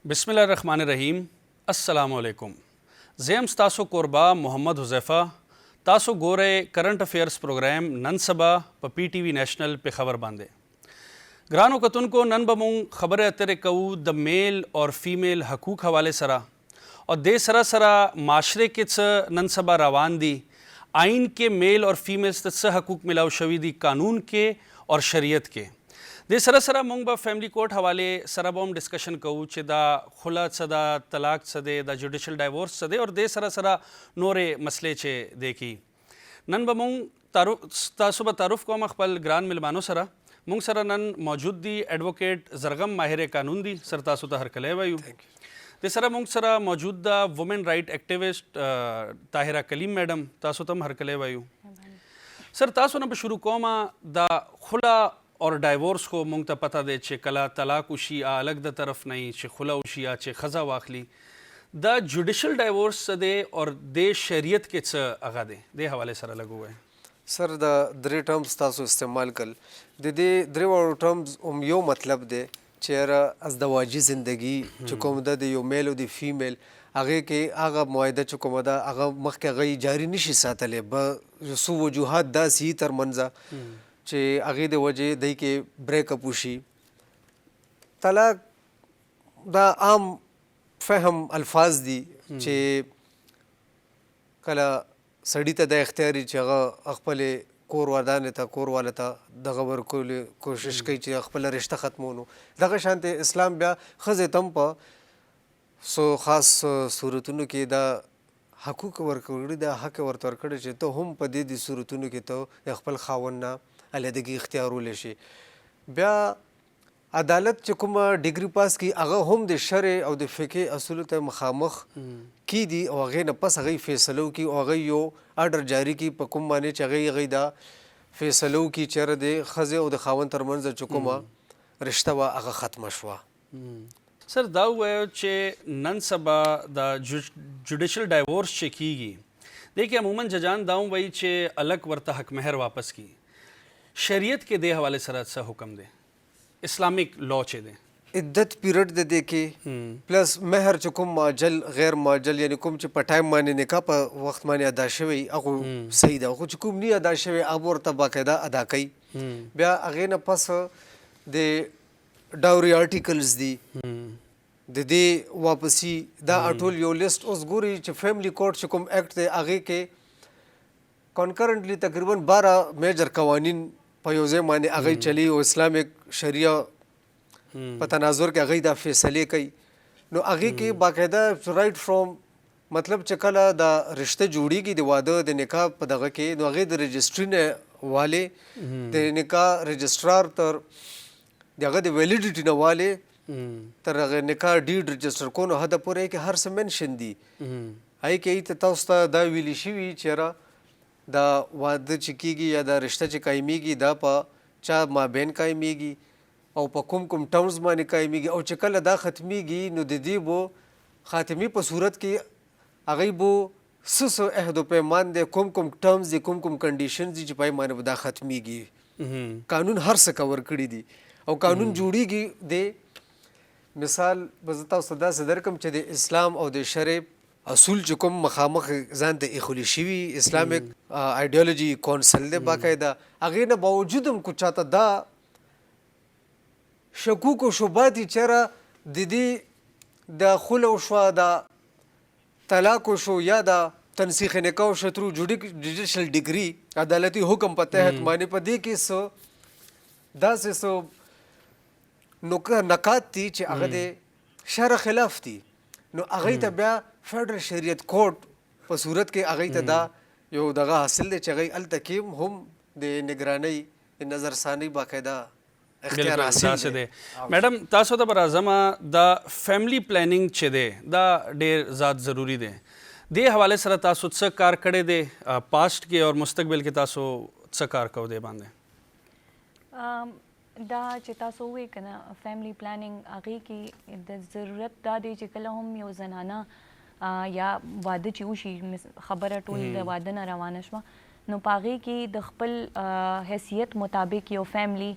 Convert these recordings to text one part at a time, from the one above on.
बिस्मिल्लाहिर्रहमानिर्रहीम। अस्सलामुअलैकुम। ज़ेम स्तासो कोरबा मोहम्मद हुज़ैफ़ा तासो गोरे करंट अफेयर्स प्रोग्राम नन सबा प PTV नेशनल पे खबर बांधे ग्रानो कतुन को नन बमुंग खबर अतरे कऊ द मेल और फीमेल हकूक हवाले सरा और दे सरा सरा माशरे के नन सबा रवान दी आइन के मेल और फीमेल हकूक मिलाव शवी दी कानून के और शरीयत के दे सरा सरा मुंग बा फैमिली कोर्ट हवाले सरा बम डिस्कशन कऊ चे दा खुला सदा तलाक सदे दा जुडिशल डाइवोर्स सदे और दे सरा सरा नोरे मसले चे देखी नन बमुंग तासुब तारुफ को मखबल ग्रान मिलमानो सरा मुंग सरा नन मौजूद दी एडवोकेट जरगम माहिर कानून दी सर तासु हर कले वायु दे सरा मुंग सरा मौजूद दा women right activist Tahira Kaleem madam तासु तम हर कले वायु सर तासु न शुरू कोमा दा खुला और डाइवोर्स को मुंग ता पता दे चे कला तलाक उशी आ अलग द तरफ नहीं चे खुला उशी आ चे खजा वाखली द जुडिशल डाइवोर्स सदे और दे शरीयत के अगा दे हवाले सर अलग हुए सर द द्रे टर्म्स तासो इस्तेमाल कल दे द्रे वालो टर्म्स यो मतलब दे चेहरा अज दवाजी जिंदगी चुकोमदा दे यो मेल और दे फीमेल आगे के आगा मुआयदा चुकोमदा आगा मख के गई जारी निशी सातले ब सु वजूहात दा सी तर मंजा चे आगे दे वजह दई के ब्रेकअप उशी तलाक दा आम फहम अल्फाज दी चे कला सड़ी ता दा इख्तियारी चे अखपले कोर वादाने ता कोर वाला ता दगबर कोशिश कई चे अखपला रिश्ता ख़त्मोनो दगा शांति इस्लाम ब्या खज़े तम पा सो ख़ास सूरतुनु के दा हकूक वर्कड़ी दा हक वर्तवर्कड़े चे तो हम पदे दी सूरतुनु के तो अखपल खावन्ना अलहदगी इख्तियार लेशे ब्या अदालत चुकुम डिग्री पास की अगर हम दे शरे और दे फ़िक़े असूल त मखामख की दी और अगे न पस अगई फ़ैसलों की और अगई यो आर्डर जारी की पकुम माने चगई अगई दा फ़ैसलों की चर दे खज़े और दे खावन तरमंज चुकुमा रिश्ता वा अगर ख़त्म शुआ सर दाऊ है चे नन सबा दा जुडिशल डाइवोर्स चे कीगी देखिए अमूमन जजान दाऊ वही चे अलग वर्ता हक महर वापस की शरीयत के दे हवाले सरात सा हुक्म दे इस्लामिक लॉ चे दे इद्दत पीरियड दे देखे प्लस महर चुकुम माजल गैर माजल यानी कुम च पटाइम माने निका प वक्त माने अदा शवे अगो सही दा कुछ कुम नी अदा शवे अब और तबाकायदा अदा कई ब्या अगे न पस दे डाउरी आर्टिकल्स दी दे वापसी दा अटोल यो लिस्ट उस गुरी च फैमिली कोर्ट चुकुम एक्ट दे आगे के कॉन्करेंटली तकरीबन 12 मेजर कवानीन पयोजे माने अगई चली और इस्लामिक शरिया पतनाजुर के अगई दा फैसले कई नो आगे के बाकायदा राइट फ्रॉम मतलब चकला दा रिश्ते जोड़ी की दिवादो दे निकाह पदगा के नो आगे द रजिस्ट्री ने वाले दे निकाह रजिस्ट्रार तर दगा दे वैलिडिटी न वाले तर अगर निकाह डीड रजिस्टर को नो हद पूरे के हर से मेंशन दी आई के इत तौस्ता दा विली शिवी चेरा दा वाद चिकीगी या दा रिश्ता चिकाइमीगी दा पा चा माबेन काइमीगी और पा कुम टर्म्स माने काइमीगी और चकल दा ख़त्मीगी नो दीदी वो ख़ातिमी पर सूरत की अगई वो सुस अहद पैमान दे कुम टर्म्स दी कुम कंडीशन दी चिपाई माने दा ख़त्मीगी कानून हर से कवर करी दी और कानून जुड़ीगी दे मिसाल बजता सदा सदर कम चे दे इस्लाम और दे शरे असूल चुकुम मखामख जानते इखुली शिवी इस्लामिक आइडियोलॉजी कौंसल दे बाकायदा आगे न बावजूद हम कुछ आता दा शकूक व शुबाती चेहरा दीदी दा खुल उशवा दा तलाक शो या दा तनसीख निकाह शत्रु जुडिशल डिग्री अदालती हुक्म पर तहत माने पर दे के सो दा से सो नकात थी चे आगे दे शर खिलाफ थी नो आगे तब्या फेडरल शरीयत कोर्ट पर सूरत के आगे तदा यो दगा हासिल दे चगई अल तकीम हम दे निगरानी नज़रसानी बाकायदा इख्तियार हासिल दे मैडम तासो दा बराजमा दा फैमिली प्लानिंग चे दे दा डेर ज़ात ज़रूरी दे हवाले सर तासो च कार कड़े दे पास्ट के और मुस्तकबिल के तासो च कार कव दे बांधे दा चिता सोवे कना फैमिली प्लानिंग आगे की ज़रूरत दा दे चिकला हम यो जनाना या वादे चूशी खबर टोल वादा न रवानशमा नो पागे की द खपल हैसियत मुताबिक यो फैमिली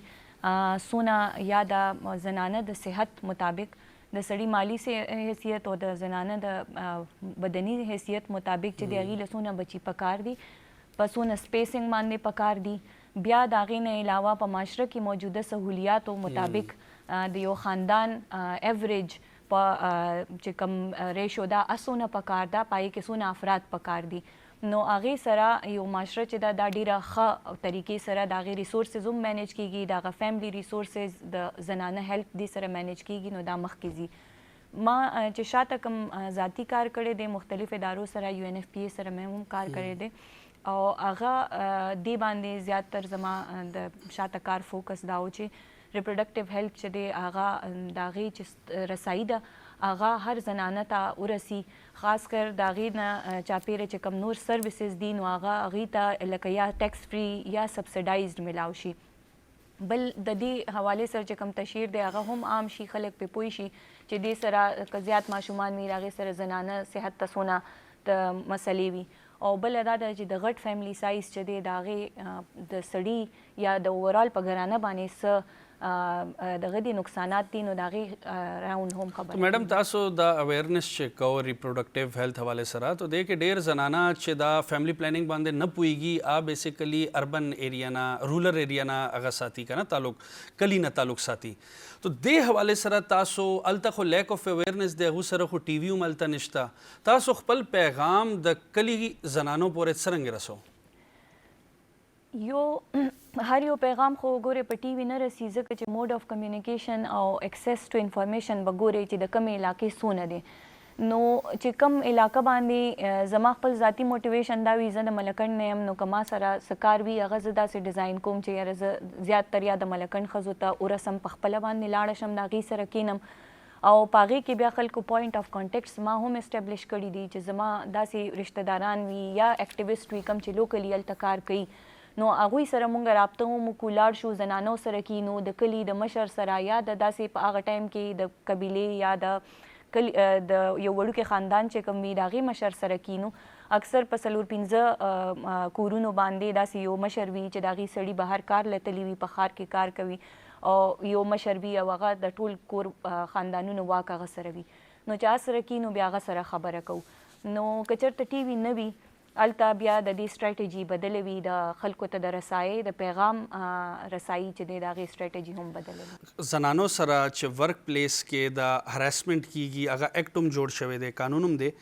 सोना या दा जनाना द सेहत मुताबिक د سړي مالی حیثیت او د زنانه د بدني حیثیت مطابق چې د هغې له څونه بچي پکار دي په څونه سپیسنګ باندې پکار دي بیا د هغې نه علاوه په معاشره کې موجوده سهولیاتو مطابق د یو خاندان ایوریج په چې کوم ریشو دا څونه پکار ده په هغې کې څونه افراد پکار دي نو هغې سره یو معاشره چې دا ډېره ښه طریقې سره د هغې ریسورسز هم مینیج کیږي د هغه فیملی ریسورسز د زنانه هیلپ دې سره مینیج کیږي نو دا مخکې ځي ما چې شاته کوم ذاتي کار کړی دی مختلف ادارو سره UNFPA سره مې هم کار کړی دی او هغه دې باندې زیاتر زما د شاته کار فوکس دا و چې ریپروډکټیو هیلپ چې دی هغه د هغې چې رسایي ده هغه هر زنانه ته ورسي خاص کر د هغې نه چاپیره چې کوم نور سروسز دي نو هغه هغې ته لکه یا ټیکس فری یا سبسډایزډ میلاو شي بل د دې حوالې سره چې کوم تشهیر دی هغه هم عام شي خلک پرې پوه شي چې دې سره که زیات ماشومان وي هغې سره زنانه صحت ته څونه د مسلې وي او بله دا ده چې د غټ فیملی سایز چې دی د هغې د سړي یا د اوورال په ګرانه باندې څه دغه دي نقصانات دي نو د هغې راوند هم خبره میډم تاسو د اویرنس چې کو ریپروډکټیو هیلث حواله سره ته دې کې ډېر زنانه چې دا فیملی پلانینګ باندې نه پوهیږي بیسیکلی اربن ایریا نه رولر ایریا نه هغه ساتي که نه تعلق کلی نه تعلق ساتي تو دې حواله سره تاسو هلته خو لیک آف اویرنس دی هغو سره خو ټي وي هم هلته نشته تاسو خپل پیغام د کلي زنانو پورې څرنګه رسو یو هر یو پیغام خو ګورې په ټي وي نه رسي ځکه چې موډ اف کمیونیکیشن او اکسس ټو انفارمیشن به ګورې چې د کومې علاقې څونه دی نو چې کوم علاقه باندې زما خپل ذاتي موټیویشن دا وي زه د ملکنډ نه یم نو که ما سره څه کار وي هغه زه داسې ډیزاین کوم چې یاره زه زیاتتر یا د ملکنډ ښځو ته ورسم په خپله باندې لاړه شم د هغې سره کینم او په هغې کې بیا خلکو پوینټ اف کانټیکټس ما هم اسټبلیش کړي دي چې زما داسې رشته داران وي یا اکټیویسټ وي کوم چې لوکلی هلته کار کوي نو هغوی سره مونږ رابطه هم وکړو لاړ شو زنانو سره کینو د کلي د مشر سره یا د داسې په هغه ټایم کې د قبیلې یا د یو وړوکې خاندان چې کوم وي د هغې مشر سره کینو اکثر په 4-5 کورونو باندې داسې یو مشر وي چې د هغې سړي بهر کار لتلی وي په ښار کې کار کوي او یو مشر وي او هغه د ټول کور خاندانونو واک هغه سره وي نو چې سره کینو بیا هغه سره خبره کوو نو که چېرته ټي وي نه وي هلته بیا د دې سټریټجي بدله وي د خلکو ته د رسایۍ د پیغام رسایي چې دی د هغې سټریټجي هم بدله وي زنانو سره چې ورک پلیس کې د هراسمنټ کیږي هغه ایکټ هم جوړ شوی دی قانون هم دی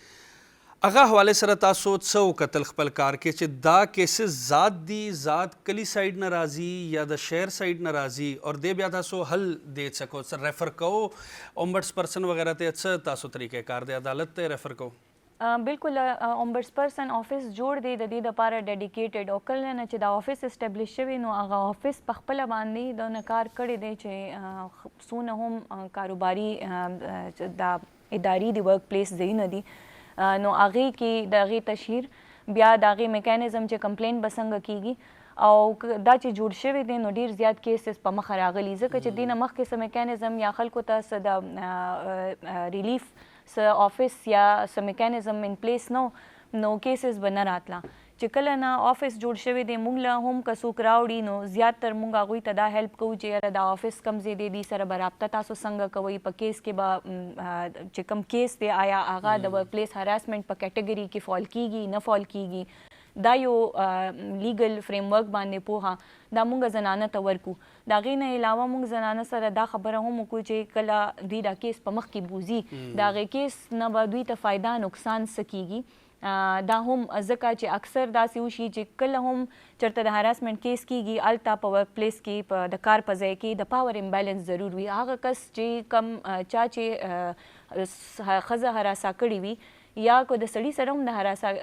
هغه حواله سره تاسو څه وکتل خپل کار کې چې دا کیسز ذات دي ذات کلی سایډ نه راځي یا د شهر سایډ نه راځي اور دې بیا تاسو حل دې سکو څه ریفر کوو اومبډس پرسن وغیرہ ته څه تاسو طریقې کار دی عدالت ته ریفر کوو بالکل اومبډس پرسن آفس جوړ دی د دې دپاره ډیډیکیټډ او کله نه چې دا آفس اسټبلیش شوی نو هغه آفس په خپله باندې دونه کار کړی دی چې څونه هم کاروباري دا اداري د ورک پلیس ځایونه دي نو هغې کې د هغې تشهیر بیا د هغې میکانیزم چې کمپلین به څنګه کیږي او دا چې جوړ شوی دی نو ډېر زیات کیسز په مخه راغلي ځکه چې دې نه مخکې څه میکانیزم یا خلکو ته څه د ریلیف څه آفس یا څه میکانیزم ان پلیس نو کیسز به نه راتله چې کله نه آفس جوړ شوی دی موږ له هم که څوک راوړي نو زیاتر موږ هغوی ته دا هیلپ کوو چې یاره دا آفس کم ځای دی دې سره به رابطه تاسو څنګه کوئ په کیس کې به چې کوم کیس دی آیا هغه د ورک پلیس هراسمنټ په کیټګري کې فال کیږي نه فال کیږي دا یو لیګل فریم ورک باندې پوهه دا مونږ زنانه ته ورکو د هغې نه علاوه مونږ زنانه سره دا خبره هم وکړو چې کله دوی دا کیس په مخ کې بوځي د هغې کیس نه به دوی ته فایده نقصان څه کیږي دا هم ځکه چې اکثر داسې وشي چې کله هم چېرته د هراسمنټ کیس کیږي هلته په ورک پلیس کې په د کار په ځای کې د پاور امبیلنس ضرور وي هغه کس چې کم چا چې ښځه هراسه کړې وي یا که د سړي سره هم د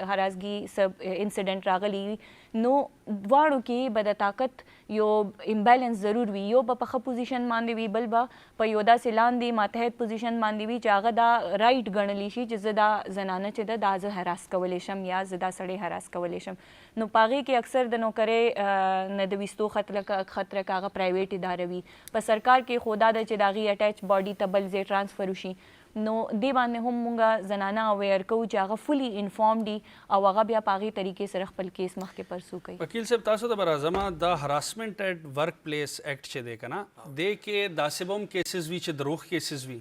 هراسګي سب انسیډنټ راغلی وي نو دواړو کې به د طاقت یو امبیلنس ضرور وي یو به په ښه پوزیشن باندې وي بل به په یو داسې لاندې ماتحت پوزیشن باندې وي چې هغه دا رایټ ګڼلی شي چې زه دا زنانه چې ده دا زه هراس کولی شم یا زه دا سړی هراس کولی شم نو په هغې کې اکثر د نوکرۍ نه د ویستو خطره که هغه پرایویټ اداره وي په سرکار کې خو دا ده چې د هغې اټیچ باډي ته بل ځای ټرانسفر وشي نو دې باندې هم مونږ زنانه اویر کوو چې هغه فولي انفارم دي او هغه بیا په هغې طریقې سره خپل کیس مخکې پرسو کوي وکیل صاحب تاسو ته به راځم د هراسمنټ ایټ ورک پلیس ایکټ چې دی که نه دې کې داسې به هم کیسز وي چې دروغ کیسز وي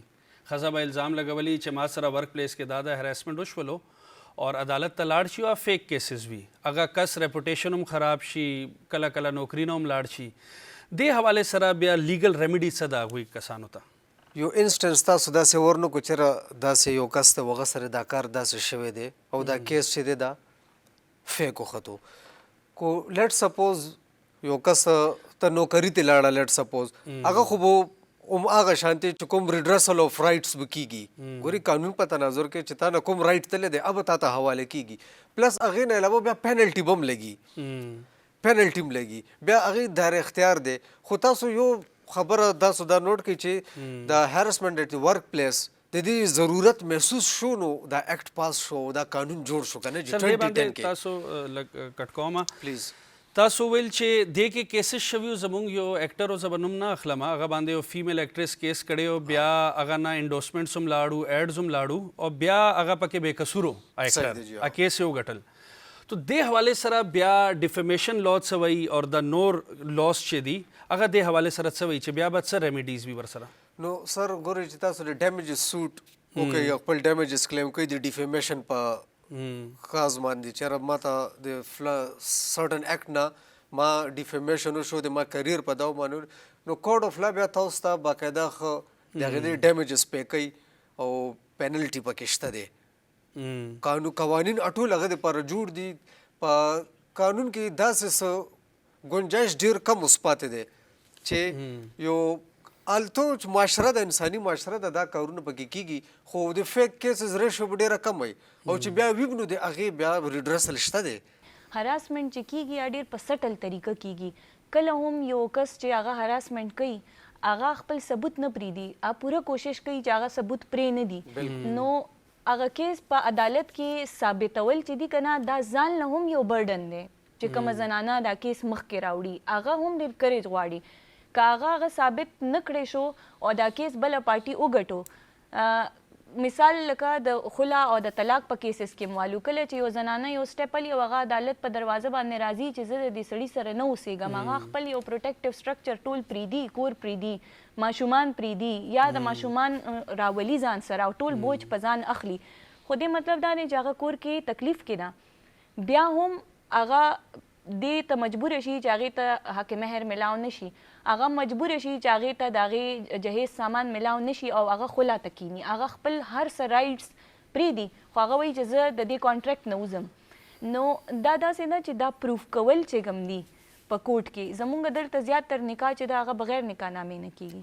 ښځه به الزام لګولي چې ما سره ورک پلیس کې دا د هراسمنټ وشولو اور عدالت ته لاړ شي او فیک کیسز وي هغه کس ریپوټیشن هم خراب شي کله کله نوکري نه هم لاړ شي دې حوالې سره بیا لیګل ریمیډي څه ده هغوی کسانو ته یو انسټنس تاسو داسې ورنکو چېرې داسې یو کس ته هغه سره دا کار داسې شوی دی او دا کیس چې دی دا فیک وختو کو لیټ سپوز یو کس ته نوکري ته لاړه لیټ سپوز هغه خو به هغه شانتي چې کوم ریډرسل آف رایټس به کیږي ګوري قانون په تناظر کې چې تا نه کوم رایټ تللی دی اب تا ته حواله کیږي پلس هغې نه علاوه بیا پینلټي به هم لګي پینلټي هم لګي بیا هغې دار اختیار دی خو تاسو یو خبره تاسو دا نوٹ کړئ چې د هراسمنټ ایٹ ورک پلیس د دې ضرورت محسوس شو نو دا ایکټ پاس شو دا قانون جوړ شو کنه سر دې باندې تاسو کټ کوم پلیز تاسو ویل چې دې کې کیسز شویو زمونږ یو ایکټر او زبنوم نه اخلم هغه باندې یو فیمیل ایکټریس کیس کړی بیا هغه نه انډورسمنټس هم لاړو ایډز هم لاړو او بیا هغه پکې بے قصورو ایکټر ا کیس یو غټل تو دې حواله سره بیا ډیفیمیشن لا څه وایي او د نور لاس چې دی هغه دې حواله سره څه وایي چې بیا به څه ریمیډیز وي ورسره نو سر ګورئ چې تاسو د ډیمیجز سوټ وکړئ خپل ډیمیجز کلیم کوي د ډیفیمیشن په کاز باندې چې ما ته د سرټن ایکټ نه ما ډیفیمیشن وشو د ما کریئر په داو باندې نو کوډ اف لا بیا تاسو ته باقاعده دغه د ډیمیجز پې کوي او پینلټي پکې شته دی قوانین اټول هغه دپاره جوړ دي په قانون کې داسې څه ګنجایش ډېر کم اوس پاتې دی چې یو الته چې معاشره د انساني معاشره د دا کارونه پکې کیږي خو د فیک کیسز ریشو به ډېره کم وي او چې بیا وي نو د هغې بیا ریډرسل شته دی هراسمنټ چې کیږي ډېر په سټل طریقه کیږي کله هم یو کس چې هغه هراسمنټ کوي هغه خپل ثبوت نه پرېږدي پوره کوشش کوي چې هغه ثبوت پرې نه دي نو هغه کیس په عدالت کې ثابتول چې دي کنه دا ځان له هم یو برډن دی چې کومه زنانه دا کیس مخکې راوړي هغه هم ډېر کریج غواړي که هغه ثابت نه کړی شو او دا کیس بله پارټي وګټو مثال لکه د خلا او د طلاق په کیسز کې موالو کله چې یو زنانه یو سټیپ هلي او هغه عدالت په دروازه باندې راځي چې زه د دې سړي سره نه اوسېږم هغه خپل یو پروټیکټیو سټرکچر ټول پرېږدي کور پرېږدي ماشومان پرېږدي یا د ماشومان راولي ځان سره او ټول بوج په ځان اخلي خو دې مطلب دا دی چې هغه کور کې تکلیف کې ده بیا هم هغه دې ته مجبور شي چې هغې ته حق مهر ملاو نه شي هغه مجبور شي چې هغې ته د هغې جهیز سامان ملاو نه شي او هغه خلا ته کینی هغه خپل هر څه رایټس پرېږدي خو هغه وایي چې زه د دې کانټریکټ نه وځم نو دا داسې ده چې دا پروف کول چې کوم دي په کوټ کې زمونږ دلته زیات تر نکاح چې د هغه بغیر نکاح نامې نه کېږي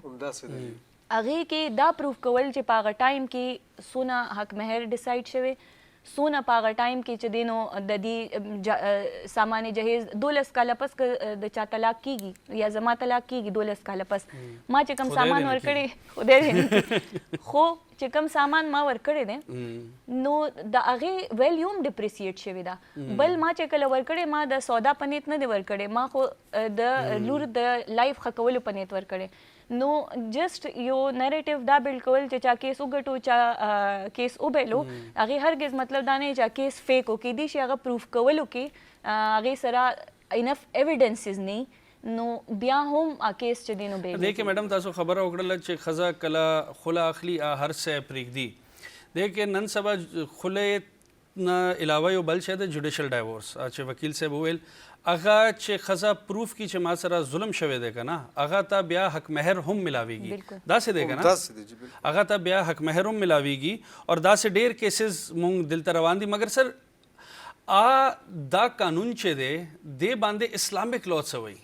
هغې کې دا پروف کول چې په هغه ټایم کې څونه حق مهر ډیسایډ شوی څونه په هغه ټایم کې چې دی نو د دې سامان جهیز 12 کاله پس د چا طلاق کیږي یا زما طلاق کیږي 12 کاله پس ما چې کوم سامان ورکړی خدای دې خو چې کوم سامان ما ورکړی دی نو د هغې ویلیو هم ډپریسیټ شوې ده بل ما چې کله ورکړی ما د سودا په نیت نه دی ورکړی ما خو د لور د لایف ښه کولو په نیت ورکړی نو جسټ یو نریټیو دا بلډ کول چې چا کیس وګټو چا کیس وبیلو هغې هرګز مطلب دا نه چې کیس فیک و کیدای شي هغه پروف کولو کې هغې سره انف ایویډنسز نه نو بیا هم کیس چې دی نو بیل دې کې میډم تاسو خبره وکړله چې ښځه کله خله اخلي هر څه پرېږدي دې کې نن سبا خلې نه علاوه یو بل شی دی جوډیشل ډایورس چې وکیل صاحب وویل هغه چې ښځه پروف کی چې ما سره ظلم شوی دی که نه هغه ته بیا حق مهر هم ملاویږي داسې دی که نه هغه ته بیا حق مهر هم ملاویږي اور داسې ډېر کیسز مونږ دلته روان دي مګر سر دا قانون چې دی دې باندې اسلامک لا څه وایي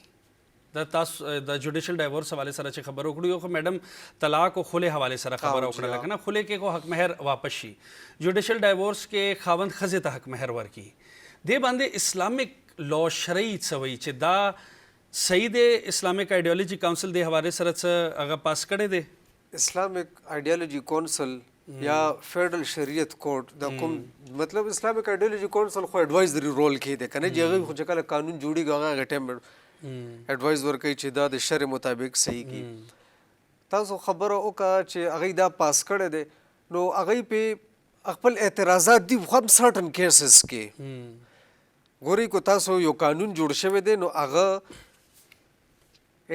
د تاسو د جوډیشل ډایورس حوالې سره چې خبره وکړو یو خو میډم طلاق او خلې حوالې سره خبره وکړله که نه خلې کې خو حق مهر واپس شي جوډیشل ډایورس کې خاوند ښځې ته حق مهر ورکړي دې باندې اسلامک لا شرعي څه وایي چې دا صحیح دی اسلامک آئیډیالوجي کاؤنسل دې حوالې سره څه هغه پاس کړی دی اسلامک آئیډیالوجي کونسل یا فیډرل شریعت کورټ دا کوم مطلب اسلامک آئیډیالوجي کونسل خو ایڈوایزري رول کې دی که نه چې هغوی خو چې کله قانون جوړېږي هغه ټایم ایڈوایز ورکوي چې دا د شرع مطابق صحیح کړي تاسو خبره وکړه چې هغوی دا پاس کړی دی نو هغوی پې خپل اعتراضات دي خو هم سرټن کیسز کې ګورئ کو تاسو یو قانون جوړ شوی دی نو هغه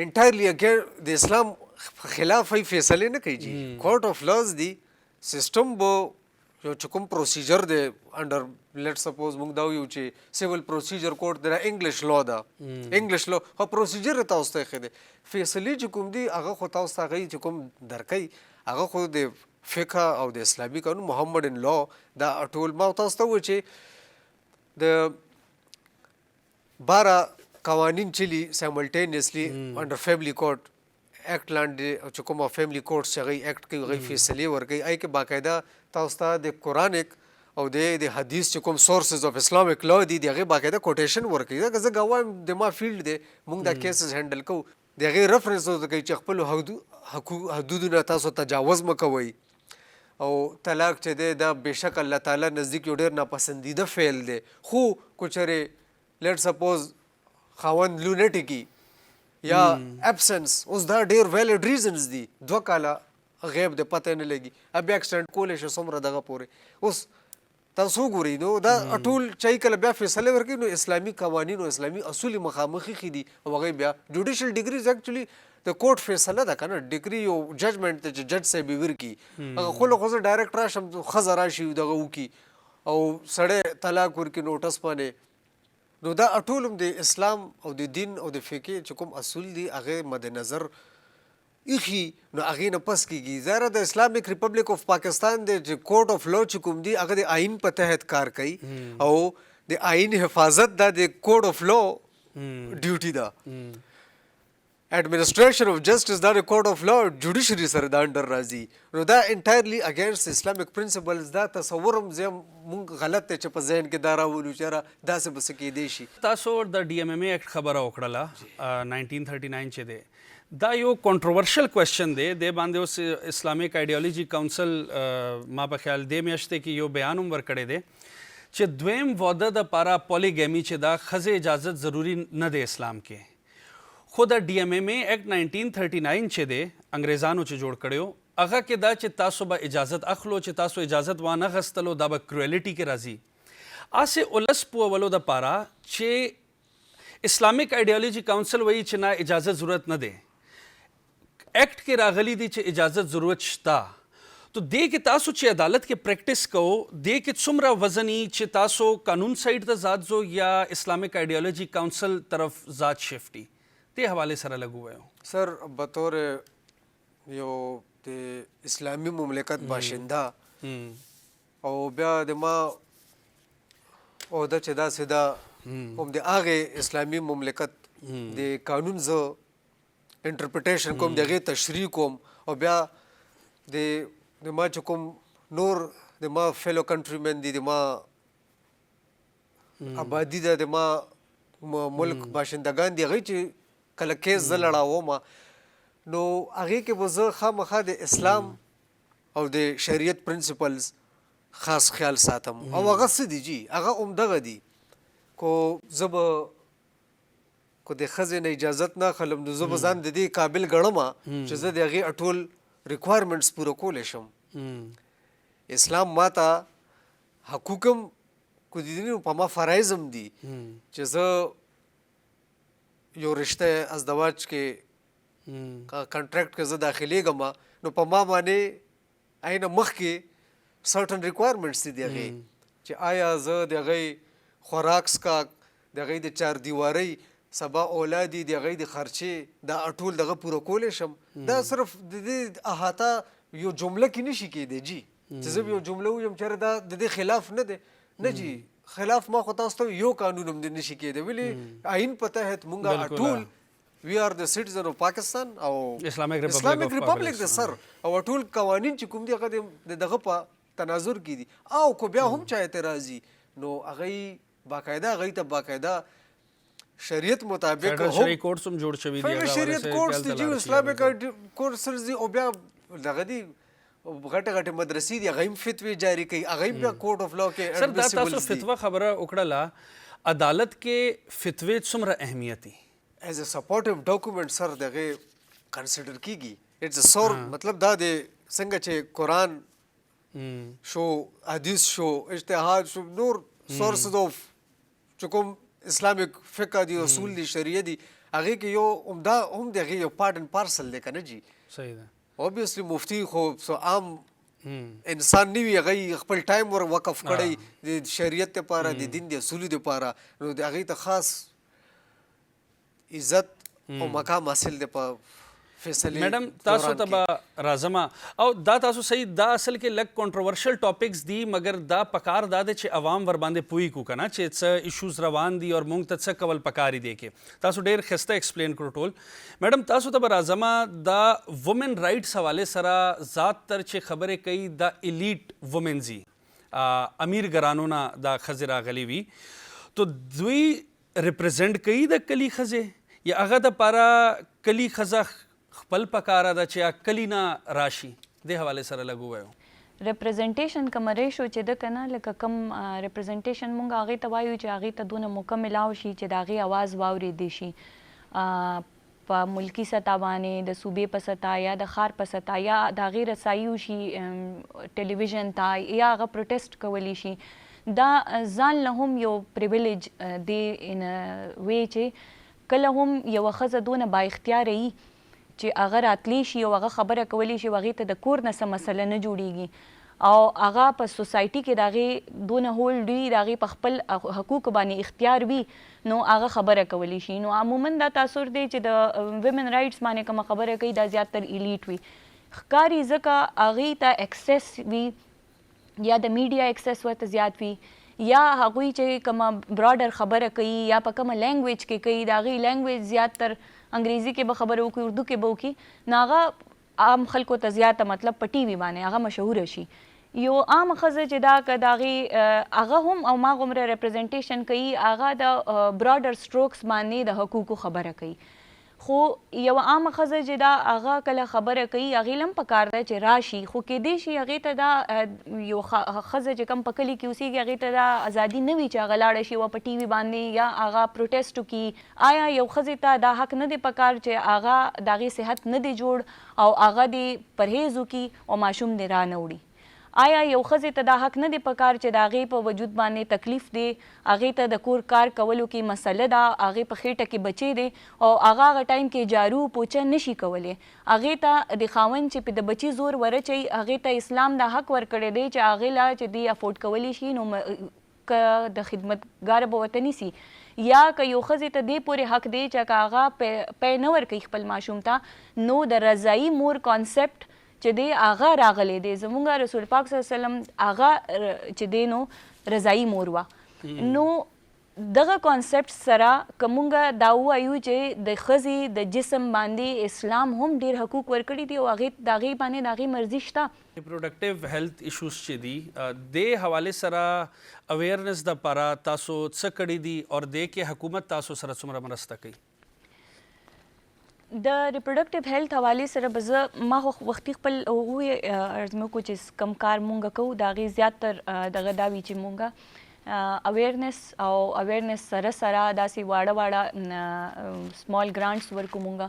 انټایرلی اګین د اسلام خلاف هی فیصله نه کوي جی کورټ اف لاز دی سیستم بو یو چې کوم پروسیجر دی انډر لیټ سپوز موږ دا ویو چې سیول پروسیجر کوډ دی انګلیش لا دا انګلیش لا خو پروسیجر تاسو ته خېده فیصله چې کوم دی هغه خو تاسو ته غي چې کوم درکې هغه خو د فقه او د اسلامي قانون محمد ان لا دا ټول ما تاسو ته و چې د 12 قوانین چلی سایملټینیسلی انډر فیملی کوډ ایکټ لاندې چې کومه فیملی کوډ چې غي ایکټ کوي غي فیصله ورکوي اي کې باقاعده تاسو ته د قرانیک او د حدیث چې کوم سورسز اف اسلامیک لا دي دغه باقاعده کوټیشن ورکوي دا زه غوایم د ما فیلډ دی موږ دا کیسز هندل کوو دغه ریفرنس کوي چې خپل حدودونه تاسو تجاوز مکوئ او طلاق چې دی دا بشک الله تعالی نزدیک یو ډیر ناپسندیده فعل دی خو کوچره لیټ سپوز خاوند لونټیکی یا ابسنس اوس دا ډیر ویلډ ریزنز دي 2 کاله غیب د پته نه لګي ابیا ایکسټنډ کولې شو سمره دغه پورې اوس تاسو ګورئ نو دا ټول چای کله بیا فیصله ورکړي نو اسلامي قوانین او اسلامي اصول مخامخي خېدي او هغه بیا جوډیشل ډیګریز اکچولی د کورټ فیصله ده کنه ډیګری یو ججمنٹ ته جج صاحب ورکی هغه خو له ډایرکټ راشم خزر راشي دغه وکی او سړی طلاق ورکی نوټس باندې نو دا ټول د اسلام او د دین او د فقه چې کوم اصول دي هغه مد نظر ایخي نو هغه نه پس کیږي زره د اسلامیک ریپبلیک اف پاکستان د کورټ اف لا چې کوم دي هغه د آئین په تحت کار کوي او د آئین حفاظت د کورټ اف لا ډیوټي ده administration of justice دا court of law judiciary سره دا انډر راځي نو دا انټایرلی اگینست اسلامیک پرنسپلز دا تصورم زم مونږ غلط ته چې په ذهن کې دا راولو چې دا څه بس کې دی شي تاسو د ډي ایم ایم ایکټ خبره وکړه 1939 چې دی دا یو کنټروورشل کوېسچن دی د باندې اوس اسلامیک آیډیالوژي کونسل ما په خیال د میاشتې کې یو بیان هم ورکړی دی چې دویم واده د پاره پولیګمی چې دا خزه اجازت ضروری نه دی اسلام کې خو د ډي ایم ایم ای ایکټ 1939 چې دی انګریزانو چې جوړ کړیو هغه کې دا چې تاسو به اجازت اخلو چې تاسو اجازت وانه غستلو دا به کرویلټي کې راځي اسه ولس پوولو د پاره چې اسلامیک آیډیالوژي کونسل وایي چې نه اجازت ضرورت نه دی ایکټ کې راغلی دی چې اجازت ضرورت شته تو دې کې تاسو چې عدالت کې پریکټس کوو دې کې څومره وزنی چې تاسو قانون سایډ ته ذات زو یا اسلامیک آیډیالوژي کونسل طرف ذات شفټي دې حواله سره لګو وایو سر بطور یو د اسلامی مملکت باشنده او بیا د ما او د چې دا سیدا هم د هغه اسلامی مملکت د قانون زو انټرپریټیشن کوم دغه تشریح کوم او بیا د ما چې کوم نور د ما فیلو کنټریمن دي د ما آبادی د ما ملک باشندگان دي هغه چې کله کیس زه لړاوم نو هغې کې به زه خامخا د اسلام او د شریعت پرنسپلز خاص خیال ساتم او هغه څه دي جی هغه همدغه دي کو زه به کو د ښځې نه اجازت نه اخلم نو زه به ځان د دې قابل ګڼم چې زه د هغې ټول ریکوایرمنټس پوره کولی شم اسلام ماته حقوق هم کو دي په ما فرایض هم دي چې زه یو رشته ازدواج کې کنټراکټ کې زه داخليږم نو په ما باندې عین مخ کې سرټن ریکوایرمنټس دي هغه چې آیا زه د هغې خوراک سکاک د هغې د چار دیوارۍ سبا اولادي د هغې د خرچې دا ټول دغه پوره کولی شم دا صرف د دې احاطه یو جمله کې نشي کېدی جی چې زه یو جمله ویم چېرې دا د دې خلاف نه دی نه جی خلاف ما خو تاسو ته یو قانون هم نشي کېدی ولې آئین په تحت مونږ ټول وی آر د سټیزن اف پاکستان او اسلامیک ریپبلیک د سر او ټول قوانین چې کوم دي هغه دغه په تناظر کې دي او کو بیا هم چا اعتراضي نو هغه باقاعده هغه ته باقاعده شریعت مطابق شریعت کورټس هم جوړ شوی دي شریعت کورټس دي اسلامیک کورټس دي او بیا دغه دي غټه غټه مدرسې دي هغه فتوی جاری کوي هغه بیا کورټ اف لا کې سر دا تاسو فتوا خبره وکړه عدالت کې فتوی څومره اهمیت دي ایز ا سپورټیو ډاکومنٹ سر دغه کنسیډر کیږي اټس ا سور مطلب دا د څنګه چې قرآن شو حدیث شو اجتهاد شو نور سورسز اف چې کوم اسلامیک فقه دي اصول دي شریعه دي هغه کې یو عمده هم دغه یو پارت اینڈ پارسل دی کنه جی صحیح ده. اوبویسلی مفتی خو سو عام انسان نه وي، هغه خپل ټایم ور وقف کړی د شریعت لپاره، د دین د اصولو لپاره، نو د هغې ته خاص عزت او مقام حاصل دی په فیصلې میډم تاسو دوران ته کې. به راځم او دا تاسو صحیح دا اصل کې لږ کنټروورشل ټاپکس دي، مګر دا پکار دا دی چې عوام ور باندې پوي کو کنه چې څه ایشوز روان دي او مونږ ته څه کول پکاري دی کې تاسو ډیر خسته ایکسپلین کړو ټول. میډم تاسو ته به راځم دا وومن رائټس حواله سره ذات تر چې خبرې کوي دا الیټ وومنزي امیر ګرانو نه دا ښځې راغلي وي، تو دوی ریپرزینټ کوي د کلی ښځې یا هغه د پاره کلی ښځه خپل پکاره ده چې کلی نه راشي؟ دې حواله سره لګو وایو ریپرزنټیشن کوم ریشو چې د کنه لکه کم ریپرزنټیشن مونږ هغې ته وایو چې هغې ته دونه موقع ملاو شي چې د هغې اواز واورېدی شي په ملکی سطح باندې، د صوبې په سطح یا د ښار په سطح، یا د هغې رسایي وشي ټلویزیون ته، یا هغه پروټیسټ کولی شي. دا ځان له هم یو پریویلیج دی ان وی چې کله هم یوه ښځه دونه با اختیاره وي چې هغه راتلی شي او هغه خبره کولی شي، هغې ته د کور نه څه مسله نه جوړیږي او هغه په سوسایټي کې د هغې دونه هولډ وي، د هغې په خپل حقوقو باندې اختیار وي، نو هغه خبره کولی شي. نو عموما دا تاثر دی چې د ویمن رایټس باندې کومه خبره کوي دا زیاتر ایلیټ وي ښکاري، ځکه هغې ته ایکسس وي یا د میډیا ایکسس ورته زیات وي، یا هغوی چې کومه براډر خبره کوي یا په کومه لینګویج کې کوي د هغې لینګویج زیاتر انګریزي کې به خبرې وکړي، اردو کې به وکړي، نو هغه عام خلکو ته زیاته مطلب په ټي وي باندې هغه مشهوره شي. یو عام ښځه چې دا که د هغې هغه هم او ما غومره ریپرزنټیشن کوي، هغه د براډر سټروکس باندې د حقوقو خبره کوي. خو یو عامه ښځه چې دا هغه کله خبره کوي هغې له هم پکار ده چې راشي، خو کیدای شي هغې ته دا یو ښځه چې کوم په کلي کې اوسېږي هغې ته دا ازادي نه وي چې هغه لاړه شي او په ټي وي باندې یا هغه پروټیسټ وکړي. آیا یو ښځې ته دا حق نه دی پکار چې هغه د هغې صحت نه دی جوړ او هغه دې پرهیز وکړي او ماشوم دې رانه وړي؟ آیا یو ښځې ته دا حق نه دی پکار چې د هغې په وجود باندې تکلیف دی، هغې ته د کور کار کولو کې مسله ده، هغې په خېټه کې بچی دی او هغه هغه ټایم کې جارو پوچه نشي کولی، هغې ته د خاوند چې په د بچي زور ورچوي هغې ته اسلام دا حق ورکړی دی چې هغې له چې دی افورډ کولی شي نو که د خدمتګاره به ورته نیسي، یا که یو ښځې ته دې پورې حق دی چې که هغه پی نه ورکوي خپل ماشوم ته نو د رضایي مور کانسپټ چې دی هغه راغلی دی. زمونږ رسول پاک صلی الله علیه وسلم هغه چې دی نو رضایي مور وه. نو دغه کانسپټ سره که مونږ دا ووایو چې د ښځې د جسم باندې اسلام هم ډېر حقوق ورکړي دي او د هغې باندې د هغې مرضي شته. ریپروډکټیو هیلث ایشوز چې دي دې حوالې سره اویرنس دپاره تاسو څه کړي دي او دې کې حکومت تاسو سره څومره مرسته کوي؟ د ریپروډکټیو هیلث حوالې سره به زه ما خو وختي خپل هغوی عرض مې وکړو چې کوم کار مونږ کوو د هغې زیاتر دغه دا وي چې مونږ اویرنس او اویرنس سره سره داسې واړه سمال ګرانټس ورکو مونږ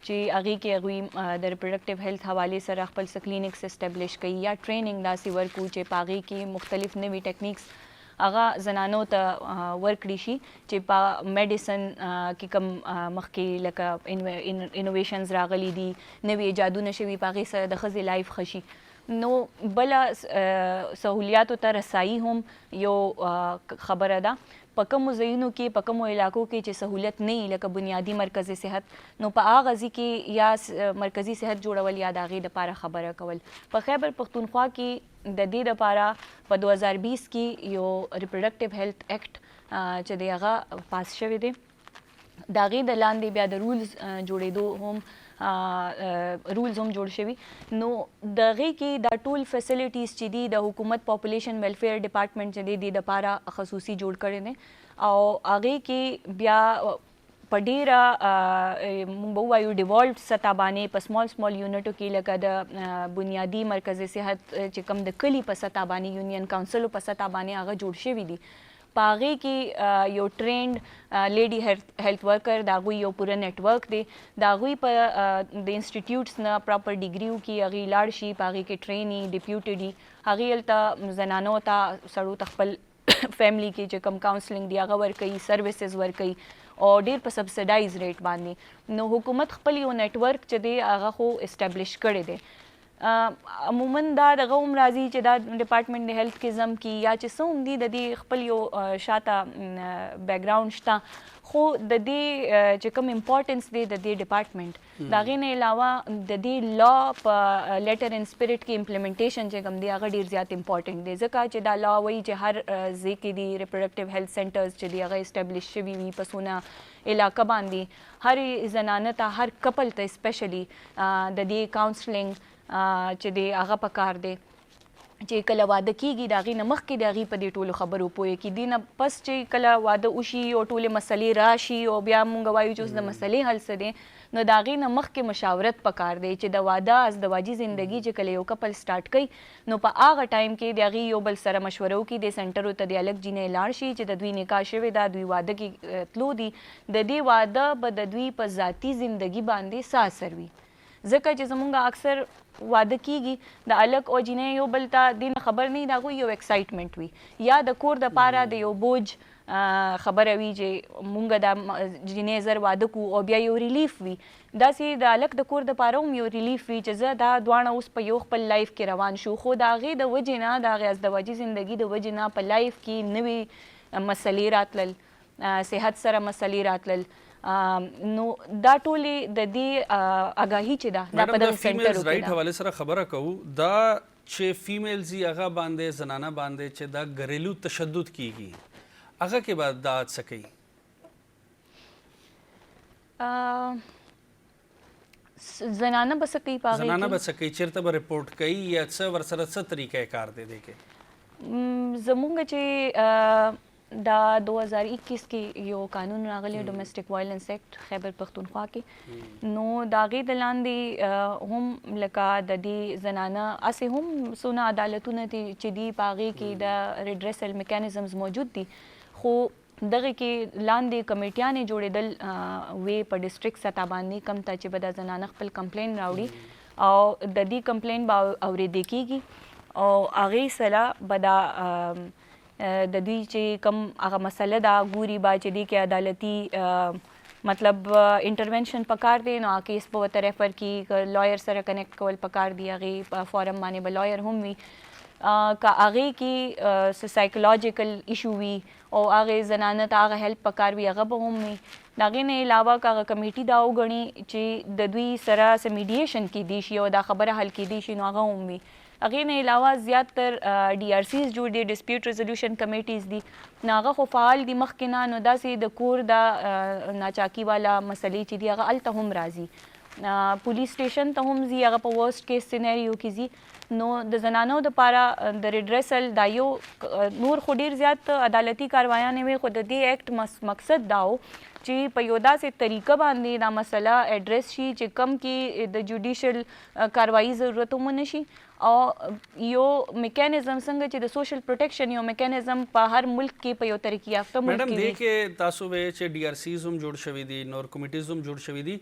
چې هغې کې هغوی د ریپروډکټیو هیلث حوالې سره خپل څه کلینکس اسټبلیش کوي یا ټریننګ داسې ورکو چې په هغې کې مختلف نوي ټیکنیکس هغه زنانو ته ورکړي شي چې په میډیسن کې کوم مخکې لکه انوویشنز راغلي دي، نوي ایجادونه شوي، په هغې سره د ښځې لایف ښه شي. نو بله سهولیاتو ته رسایي هم یو خبره ده. په کومو ځایونو کې په کومو علاقو کې چې سهولت نه وي لکه بنیادي مرکزي صحت، نو په هغه ځای کې یا مرکزي صحت جوړول یا د هغې دپاره خبره کول. په خیبر پښتونخوا کې د دې دپاره په 2020 کې یو ریپروډکټیو هیلث ایکټ چې دی هغه پاس شوی دی، د هغې د لاندې بیا د رولز جوړېدو هم رولز هم جوړ شوي. نو د هغې کې دا ټول فیسلیټیز چې دي د حکومت پاپولیشن ویلفیر ډپارټمنټ چې دی د دپاره خصوصي جوړ کړی دی او هغې کې بیا په ډېره موږ به ووایو ډیوالوډ سطح باندې په سمال یونټو کې لکه د بنیادي مرکزي صحت چې کوم د کلي په سطح باندې یونین کاونسلو په سطح باندې هغه جوړ شوي دي. په هغې کې یو ټرینډ لیډي هیلث ورکر د هغوی یو پوره نیټورک دی، د هغوی په د انسټیټیوټس نه پراپر ډیګري وکړي، هغې لاړ شي، په هغې کې ټریني ډیپیوټي دي، هغې هلته زنانو ته سړو ته خپل فیملی کې چې کوم کاونسلنګ دی هغه ورکوي، سروسز ورکوي او ډیر په سبسایډایز ریټ باندې. نو حکومت خپل یو نیټورک چې دی هغه خو اسټابلیش کړی دی. عموما دا دغه هم راځي چې دا ډپارټمنټ د هیلث کې زم کی یا چې څه هم دي د دې خپل یو شاته بیکګراوند شته، خو د دې چې کوم امپورټنس دی د دې ډپارټمنټ د هغې نه علاوه د دې لا په لیټر ان سپیرټ کې امپلیمنټیشن چې کوم دی هغه ډیر زیات امپورټنټ دی، ځکه چې دا لا وایي چې هر ځای کې دي ریپروډکټیو هیلث سنټرز چې دي هغه اسټابلیش شوي وي په څونه علاقه باندې، هر زنانه ته هر کپل ته سپیشلی د دې کاونسلینګ چې دی هغه پکار دی چې کله واده کیږي د هغې نه مخکې د هغې په دې ټولو خبرو پوهې کړي. دې نه پس چې کله واده وشي او ټولې مسلې راشي او بیا مونږ وایو چې اوس د مسلې حل څه دی، نو د هغې نه مخکې مشاورت پکار دی چې د واده ازدواجي زندګي چې کله یو کپل سټارټ کوي نو په هغه ټایم کې د هغې یو بل سره مشوره وکړي، د سنټرو ته د هلک جینۍ لاړ شي چې د دوی نکاح شوې ده، دوی واده کې تلو دي، د دې واده به د دوی په ذاتي زندګي باندې څه اثر وي. ځکه چې زمونږ اکثر واده کیږي د هلک او جینۍ یو بل ته دې نه خبر نه وي، د هغوی یو ایکسایټمنټ وي یا د کور دپاره د یو بوج خبره وي چې مونږ د جینۍ زر واده کو او بیا یو ریلیف وي. داسې د هلک د کور دپاره هم یو ریلیف وي چې زه دا دواړه اوس په یو خپل لایف کې روان شو، خو د هغې د وجې نه د هغې ازدواجي زندګي د وجې نه په لایف کې نوې مسلې راتلل، صحت سره مسلې راتلل، نو دا ټولې د دې آګاهي چې ده دا په دغه سنټرو کې رایټ حواله سره خبره کوو دا چې فیمیلز یې هغه باندې زنانه باندې چې دا ګریلو تشدد کیږي هغه کې به دا څه کوي؟ زنانه به څه کوي په هغې کې؟ زنانه به څه کوي؟ چېرته به رپورټ کوي یا څه ورسره څه طریقې کار دی دې کې؟ زمونږ چې دا 2021 کې یو قانون راغلی ډومestic violence act خیبر پختونخوا کې، نو د هغې د لاندې هم لکه د دې زنانه هسې هم څونه عدالتونه دي چې دي په هغې کې د ریډریسل میکانیزمز موجود دي، خو دغه کې لاندې کمیټیانې جوړېدل وې په ډسټرکټ سطح باندې کم ته چې به دا زنانه خپل کمپلین راوړي او د دې کمپلین به اورېدل کېږي او هغې سره به دا د دوی چې کوم هغه مسله ده ګوري با چې دې کې عدالتي مطلب انټرونشن پکار دی، نو هغه کیس به ورته ریفر کړي، که لایر سره کنیکټ کول پکار دي هغې په فارم باندې به لایر هم وي، که هغې کې څه سایکولوجیکل ایشو وي او هغې زنانه ته هغه هیلپ پکار وي هغه به هم وي. د هغې نه علاوه که هغه کمیټي دا وګڼي چې د دوی سره څه میډیشن کیدی شي او دا خبره حل کیدی شي نو هغه هم وي. هغې نه علاوه زیاتر DRCs جوړ دي، ډسپیوټ ریزولوشن کمیټیز دي، نو هغه خو فعال دي مخکې نه، نو داسې د کور د ناچاکي والا مسلې چې دي هغه هلته هم راځي، پولیس سټیشن ته هم ځي، هغه په ورسټ کیس سیناریو کې ځي. نو د زنانو دپاره د ریډریسل دا یو نور خو ډېر زیات عدالتي کاروایانې وې، خو د دې ایکټ مقصد دا و چې په یو داسې طریقه باندې دا مسله اډریس شي چې کم کې د جوډیشل کاروایي ضرورت هم ونه شي او یو میکانیزم څنګه چې د سوشل پروټیکشن یو میکانیزم په هر ملک کې په یو ترقي یافته ملک کې میډم دې کې تاسو وایئ چې DRCs هم جوړ شوي دي، نور کمیټیز هم جوړ شوي دي،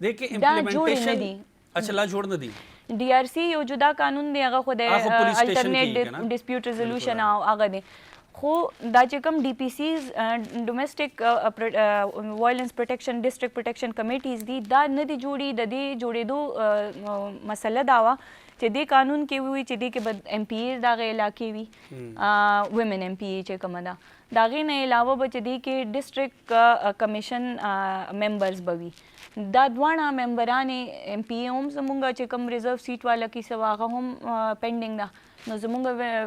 دې کې دا جوړ نه دي. اچھا لا جوړ نه دي. DRC یو جدا قانون دی، هغه خو د الټرنیټ ډسپیوټ ریزولوشن او هغه دی، خو دا چې کوم DPCs ډومestic وایلنس پروټیکشن ډسټرکټ پروټیکشن کمیټیز دي دا نه دي جوړي. د دې جوړېدو مسله دا وه چې دې قانون کې وي چې دې کې به MPA د هغې علاقې وي، ویمن MPA چې کومه ده، د هغې نه علاوه به چې دې کې ډسټرکټ کمیشن ممبرز به وي. دا دواړه ممبرانې MPA هم زمونږ چې کوم ریزرو سیټ والا کیسه وه هغه هم پینډینګ ده، نو زمونږ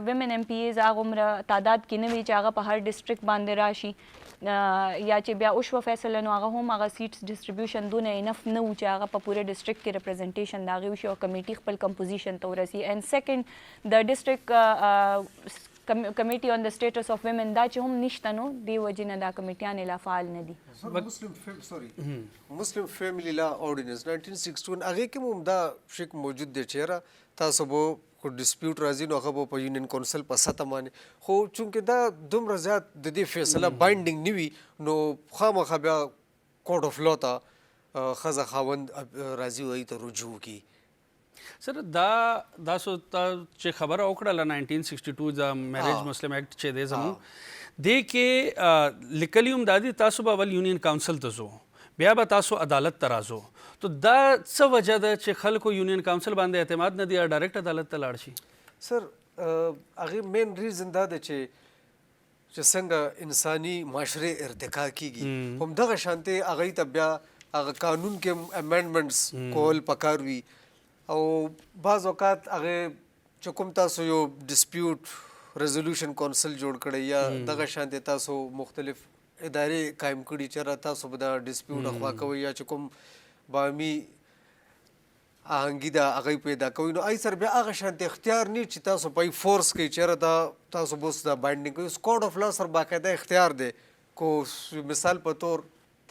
ویمن MPAs هغه عمره تعداد کې نه وي چې هغه په هر ډسټرکټ باندې راشي، یا چې بیا وشوه فیصله نو هغه هم هغه سیټس ډسټریبیوشن دونه انف نه و چې هغه په پوره ډسټرکټ کې ریپرزنټیشن د هغې وشي او کمیټي خپل کمپوزیشن ته ورسي. اینډ سیکنډ د ډسټرکټ کمیټي آن د سټیټس اف ویمن دا چې هم نشته، نو دې وجې نه دا کمیټیانې لا فعال نه دي. مسلم فیملی لا اورډیننس 1961 هغې کې هم دا شک موجود دی چې تاسو به کو ډسپیوټ راځي نو هغه به په یونین کونسل په سطح باندې، خو چونکې دا دومره زیات د دې فیصله بایندینګ نه وي نو خامخا بیا کورټ اف لا ته ښځه خاوند راځي وایي ته رجوع کړي. سر دا سو تا چې خبره وکړله 1962 د میریج مسلم ایکټ چې دی زموږ دې کې لیکلي هم دا دي تاسو به اول یونین کاونسل ته ځو بیا به تاسو عدالت ته راځو تو دا څه وجه ده چې خلکو یونین کاونسل باندې اعتماد نه دی ډایرکټ عدالت ته لاړ شي؟ سر هغې مین ریزن دا ده چې څنګه انساني معاشرې ارتقا کیږي همدغه شانتې هغوی ته بیا هغه قانون کې امینډمنټس کول پکار وي او بعض اوقات هغه چې کوم تاسو یو ډسپیوټ ریزولوشن کونسل جوړ کړی یا دغه شانتې تاسو مختلف ادارې قایم کړي چې تاسو به دا ډسپیوټ اخوا کوئ یا چې کوم بامی آهنګي دا هغوی پیدا کوي نو ای سر بیا هغه شانتې اختیار نه چې تاسو پای فورس کوي چېرې دا تاسو بوس دا بایندینګ کوي کوډ اف لا سر باقاعده اختیار دی کو مثال په طور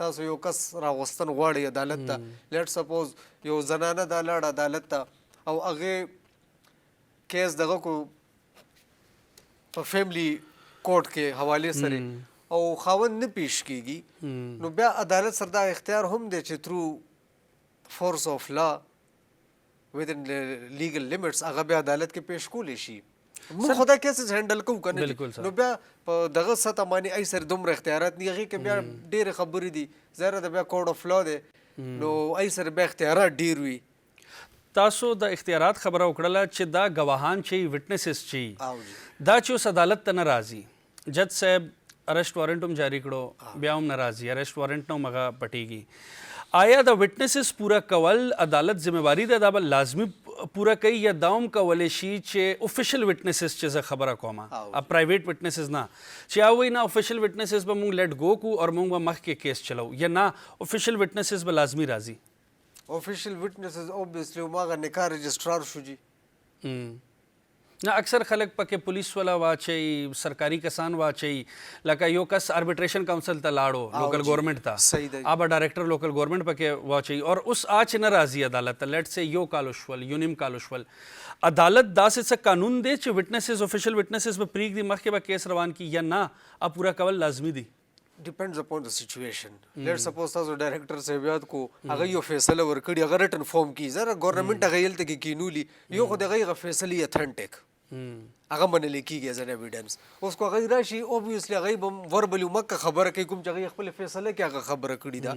تاسو یو کس راغوستن غواړئ عدالت ته لیټ سپوز یو زنانه دا لاړه عدالت ته او هغې کیس دغه کو په فیملی کورټ کې حوالې سره او خاوند نه پیش کیږي نو بیا عدالت سره دا اختیار هم دی چې تھرو فورس اف لا within legal limits هغه بیا عدالت کې پیش کولی شي موږ خو دا کیسز هینډل کوو که نه نو بیا په دغه سطح باندې ای سر دومره اختیارات نه هغې کې بیا ډېرې خبرې دي ظاهره د بیا کوډ اف لا دی نو ای سر بیا اختیارات ډېر وي تاسو د اختیارات خبره وکړله چې دا ګواهان چې وټنسز چې دا چې اوس عدالت ته نه راځي جج صاحب ارسټ وارنټ هم جاری کړو بیا هم نه راځي ارسټ وارنټ نه هم هغه پټیږي آیا د وټنسز پورا کول عدالت ذمہواری ده دا به لازمي پورا کوي یا دا هم کولی شي چې افیشل وټنسز چې زه خبره کوم پرایویټ وټنسز نه چې هغوی نه افیشل وټنسز به موږ لیټ گو کو اور موږ به مخکې کیس چلو یا نه افیشل وټنسز به لازمي راځي؟ افیشل وټنسز اوبویسلی هماغه نکاح رجسټرار شو جي نه اکثر خلک پکې پولیس والا واچي سرکاري کسان واچي لکه یو کس اربیټریشن کاونسل ته لاړو لوکل گورنمنٹ ته اب ډایرکټر لوکل گورنمنٹ پکې واچي اور اوس آج نه راځي عدالت ته لیټ سے یو کالو شول یونیم کالو شول عدالت داسې څه قانون دی چې وټنسز افیشل وټنسز به پریږدي مخکې به کیس روان کی یا نه اب پورا کول لازمي دی؟ ډیپینډز اپون د سچویشن لیټ سپوز تاسو ډایرکټر صاحب یاد کو هغه یو فیصله ورکړي هغه رټن فارم کی زره گورنمنٹ هغه یلته کې کینولي یو خو دغه فیصله اتھنټیک هغه منل کیږي as an evidence اوس کو هغه راشي اوبویسلی هغه به وربلی مکه خبره کوي کوم چې هغه خپل فیصله کې هغه خبره کړې ده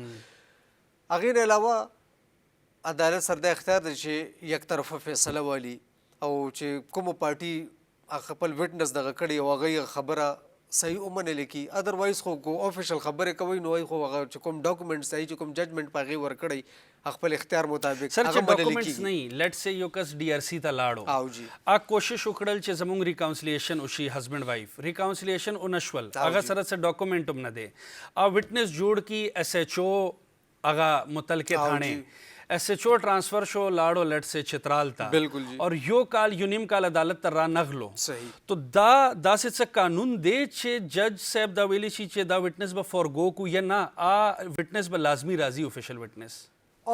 هغې نه علاوه عدالت سره دا اختیار دی چې یک طرفه فیصله والی او چې کومه پارټي خپل وټنس دغه کړي او هغه خبره صحیح ومنلې کی ادروایز خو کو افیشل خبرې کوي نو خو هغه چې کوم ډاکومنټ صحیح چې کوم ججمنټ په هغې ورکړی خپل اختیار مطابق سر چې ډاکومنټس نه لیټ سے یو کس ډي آر سی ته لاړو او جی کوشش وکړل چې زموږ ریکاونسلیشن وشي هسبند وایف ریکاونسلیشن ونشول هغه سره څه ډاکومنټ هم نه دی وټنس جوړ کی ایس ایچ او هغه متعلقه تھانے ایس ایچ او ټرانسفر شو لاړو لیټ سے چترال ته بالکل جی اور یو کال یونیم کال عدالت ته را نغلو صحیح تو دا داسې څه قانون دی چې جج صاحب دا ویلی شي چې دا وټنس به فورګو کو یا نه وټنس به لازمي راځي افیشل وټنس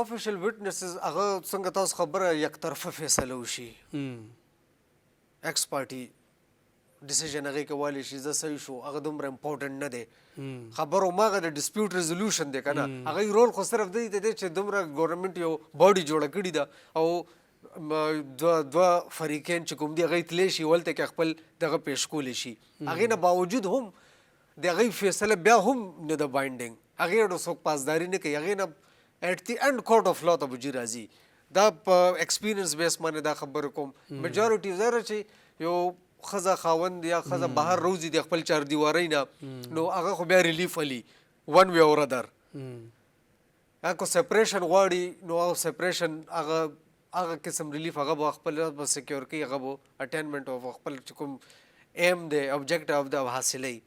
افیشل وټنسز هغه څنګه تاسو خبره یک طرفه فیصله وشي ایکس پارټي ډیسیژن هغې کولی شي زه صحیح شو هغه دومره امپورټنټ نه دی خبر هماغه د ډسپیوټ ریزولوشن دی که نه هغوی رول خو صرف دی ته دی چې دومره ګورنمنټ یو باډي جوړه کړې ده او دوه فریقین چې کوم دي هغوی تللی شي ولته کې خپل دغه پیش کولی شي هغې نه باوجود هم د هغوی فیصله بیا هم نه ده بایندینګ هغې ډو څوک پاسداري نه کوي هغې نه ایټ دی اینډ کورټ اف لا ته به جي راځي دا په ایکسپیرینس بیس باندې دا خبره کوم میجورټي ظاهره چې یو ښځه خاوند یا ښځه بهر روزي د خپل چار دیوارۍ نه نو هغه خو بیا ریلیف علي ون وے اور ادر هغه کو سپریشن غواړي نو هغه سپریشن هغه قسم ریلیف هغه به خپل به سکیور کوي هغه به اټینمنټ اف خپل چې کوم ایم دی اوبجیکټیو د حاصلوي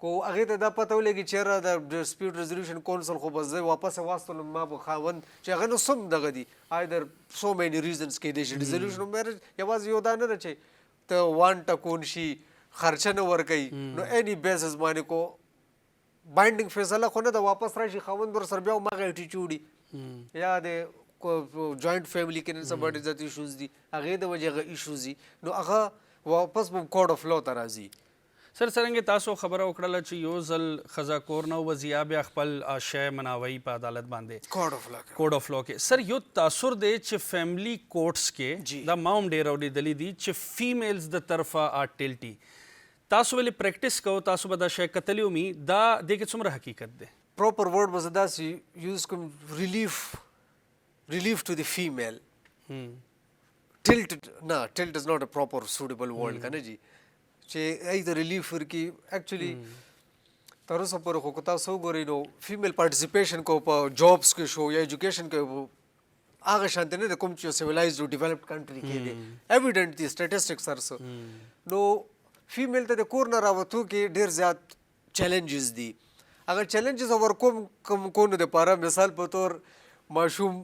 کو هغې ته دا پته ولګي چېرې د ډسپیوټ ریزولوشن کونسل خو به زه واپس واستلم ما به خاوند چې هغه نو سم دغه دي آیدر سو مینی ریزنس کیدای شي ریزولوشن میرج یوازې یو دا نه ده چې ته وان ټکون شي خرچه نه ورکوي نو اینی بیسس باندې کو بایندینګ فیصله خو نه ده واپس راشي خاوند ورسره بیا هماغه ایټیچوډ یا د جوائنټ فیملی کې نن سبا ډېر زیات ایشوز دي هغې د وجې هغه ایشوز دي نو هغه واپس به کوډ اف لا ته راځي سر څرنګه تاسو خبره وکړله چې یو ځل ښځه کور نه وځي یا بیا خپل شی مناوي په عدالت باندې کوډ اف لا کوډ اف لا کې سر یو تاثر دی چې فیملی کورټس کې دا ما هم ډېر اورېدلی دي چې فیمیلز د طرفه ټلټي تاسو ولې پریکټس کوو تاسو به دا شی کتلی ومي دا دې کې څومره حقیقت دی proper word was dasi use come relief to the female tilt is not a proper suitable word kana ji che ai the relief ki actually taro sa par ko ta so gori no female participation ko pa jobs ke show ya education ke आगे शांति ने कोम ची civilized developed country के लिए evident the statistics are so no female te core न रावतु के ढेर ज्यादा challenges दी अगर challenges overcome कम कोन दे पारा मिसाल पे तौर माशूम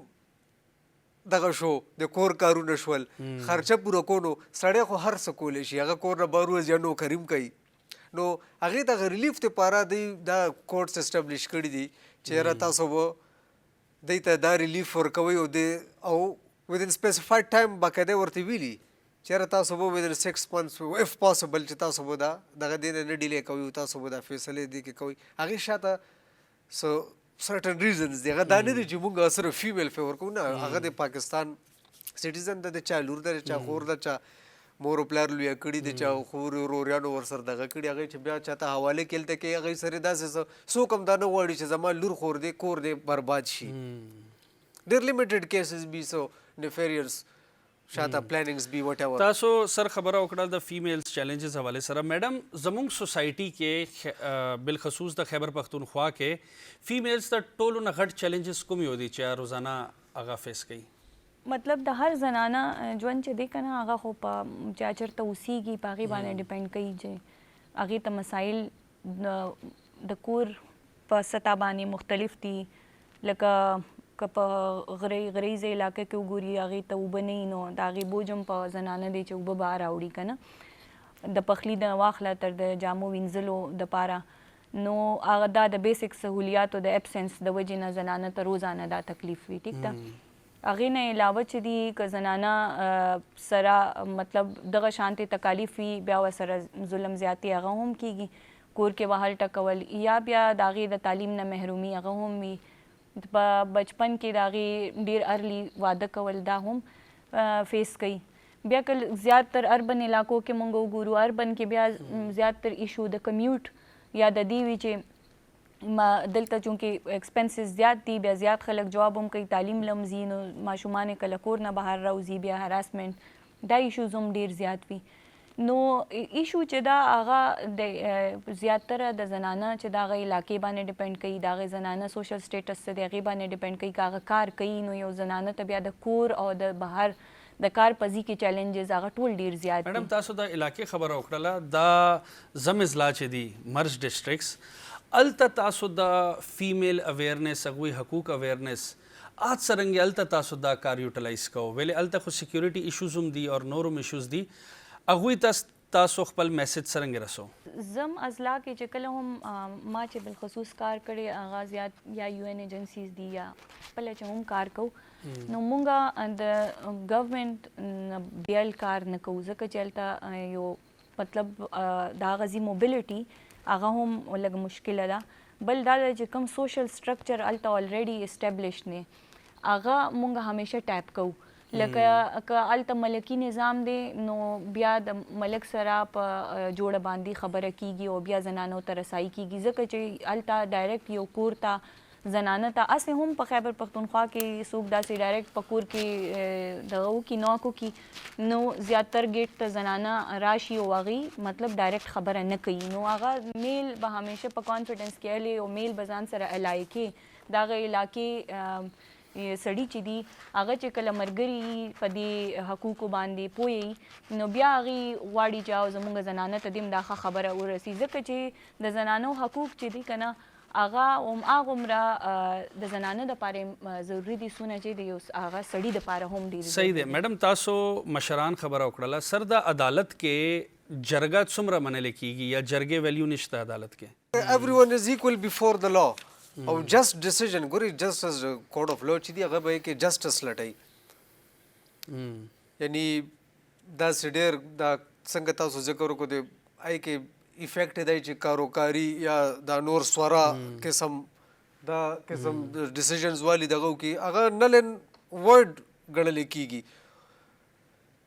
दगा शो दे कोर कारू नशवल खर्चा पूरा कोनो सड़े को हर सकोले शी अगर कोर न बारू जनो करीम कई नो अगे ता रिलीफ ते पारा दी दा कोर्ट्स एस्टैब्लिश करी दी चेहरा ता सब देता दा रिलीफ ورکوي او within specified time باقاعده ورته ویلي چېرې تاسو به within 6 months if possible چې تاسو به دغه دین نه ډیلی کوي تاسو به دا فیصله دي کې کوي هغه شاته so certain reasons دغه دا نه دي چې موږ سره فیمیل فیور کوو نه هغه د پاکستان سټیزن د چا لور د چا خور د چا مور پلار لوی کړي د چا خور روریانو ور سره دغه کړي هغه چې بیا چاته حواله کېلته کې هغه سره داسې سو کم دا نه وړي چې زما لور خور دې کور دې برباد شي ډېر لیمیټډ کیسز بي سو نفیریس شاته پلانینګز بي وټ ایور تاسو سر خبره وکړه د فیمیلز چیلنجز حواله سره میډم زموږ سوسایټي کې بالخصوص د خیبر پختونخوا کې فیمیلز د ټولو نه غټ چیلنجز کوم یو دي چې روزانه هغه فیس کوي مطلب د هر زنانه ژوند چې دی که نه هغه خو په چا چېرته اوسیږي په هغې باندې ډیپینډ کوي چې هغې ته مسایل د کور په سطح باندې مختلف دي لکه که په غریزه علاقه کې وګوري هغې ته اوبه نه وي نو د هغې بوج هم په زنانه دی چې اوبه به راوړي که نه د پخلي د واخله تر د جامو وینځلو دپاره نو هغه دا د بیسک سهولیاتو د اپسنس د وجې نه زنانه ته روزانه دا تکلیف وي ټیک ده هغې نه علاوه چې دي که زنانه سره مطلب دغه شانتې تکالیف وي بیا ورسره ظلم زیاتې هغه هم کیږي کور کې وهل ټکول یا بیا د هغې د تعلیم نه محرومي هغه هم وي په بچپن کې د هغې ډېر ارلی واده کول دا هم فیس کوي بیا که زیاتر اربن علاقو کې موږ وګورو اربن کې بیا زیاتر ایشو د کمیوټ یا د دې وي چې دلته چونکې ایکسپنسز زیات دي بیا زیات خلک جواب هم کوي تعلیم لمزي نو ماشومان یې کله کور نه بهر راوځي بیا هراسمنټ دا ایشوز هم ډېر زیات وي نو ایشو چې دا هغه د زیاتره د زنانه چې د هغه علاقې باندې ډیپینډ کوي د هغې زنانه سوشل سټیټس څه دی هغې باندې ډیپینډ کوي که هغه کار کوي نو یو زنانه ته بیا د کور او د بهر د کار پزی کې چیلنجز هغه ټول ډیر زیات دي میډم تاسو د علاقې خبره وکړله دا زم اضلاع چې دي مرج ډسټرکټس الته تاسو د فیمیل اویرنس هغوی حقوق اویرنس آج څرنګه الته تاسو دا کار یوټیلایز کوو ولې الته خو سیکیورټي ایشوز هم دي او نور هم ایشوز دي هغوی تاسو خپل میسج څرنګه رسو زم اضلاع کې چې کله هم ما چې بالخصوص کار کړی هغه زیات یا یو ان ایجنسیز دي یا خپله چې هم کار کوو نو مونږ د ګورمنټ بیل کار نه کوو ځکه چې هلته یو مطلب د هغه ځي موبیلیټي هغه هم لږ مشکله ده بل دا ده چې کوم سوشل سټرکچر هلته الریډي اسټابلیش نه هغه مونږ همیشه ټیپ کوو لکه که هلته ملکي نظام دی نو بیا د ملک سره په جوړه باندې خبره کیږي او بیا زنانو ته رسایي کیږي ځکه چې هلته ډایرکټ یو کور ته زنانه ته اسې هم په خیبر پختونخوا کې څوک داسې ډایرکټ په کور کې دغه وکړي نوک وکړي نو زیاتر ګیټ ته زنانه راشي او هغې مطلب ډایرکټ خبره نه کوي نو هغه میل به همیشه په کانفیډنس کې هلی او میل به ځان سره الای کې د هغه علاقې سړي چې دي هغه چې کله ملګري په دې حقوقو باندې پوهیږي نو بیا هغې غواړي چې او زموږ زنانه ته دې هم دا ښه خبره ورسي ځکه چې د زنانو حقوق چې دي که نه هغه هغومره د زنانه دپاره ضروري دي څونه چې د هغه سړي دپاره هم ډېر صحیح دی میډم تاسو مشران خبره وکړله سر د عدالت کې جرګه څومره منل کیږي یا جرګې ویلیو نشته عدالت کې everyone is equal before the law او just decision ګوري just as court of law چې دی هغه به کې justice لټوي یعنی دا ډېر دا څنګه تاسو ذکر وکړو د آی کې افیکټ دی چې کاروکاری یا دا نور سورا قسم دا قسم ډیسیژنز والی دغه کی هغه نلن ورډ ګڼل کیږي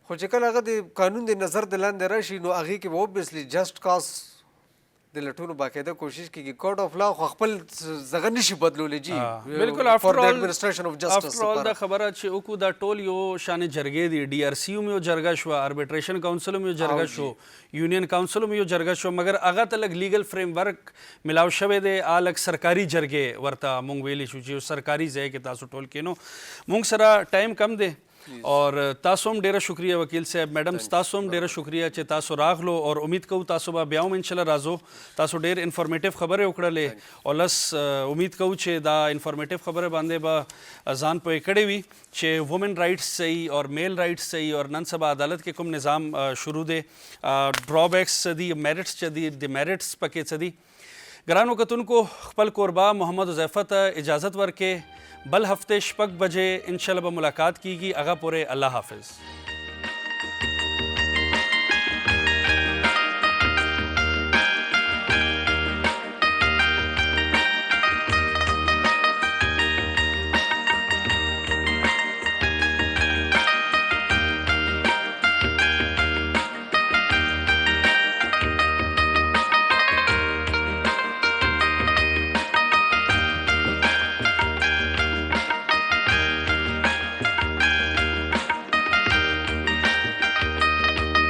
خو چې کله هغه د قانون د نظر د لاندې راشي نو هغه کې اوبویسلی جسٹ کاز د لټونو باقاعده کوشش کیږي کورټ اف لا خو خپل زغه نشي بدلولې جی بالکل فور د ایڈمنسټریشن اف جسټس after all دا خبره چې وکړو دا ټول یو شان جرګې دی ډي آر سی یو جرګه شو اربیټریشن کونسل یو جرګه شو یونین کونسل یو جرګه شو مګر هغه ته لګ لیګل فریم ورک ملاو شوی دی الګ سرکاري جرګې ورته مونږ ویلی شو چې سرکاري ځای کې تاسو ټول کینو مونږ سره ټایم کم دی اور تاسو هم ډیره شکریہ وکیل صاحب میډم تاسو هم ډیره شکریہ چې تاسو راغلو اور امید کوو تاسو به بیا هم ان شاء الله راځو تاسو ډیر انفارمیټیو خبره وکړلې او لس امید کوو چې دا انفارمیټیو خبره باندې به ځان پوهې کړې وي چې وومن رائټس صحیح اور میل رائټس صحیح اور نن سبا عدالت کې کوم نظام شروع دی ډرابیکس څه دي میرټس څه دي ډیمیرټس پکې څه دي ګرانو کتونکو خپل کوربا محمد حذیفه ته اجازت ورکې بل هفته شپږ بجې انشاءالله به ملاقات کیږي هغه پورې الله حافظ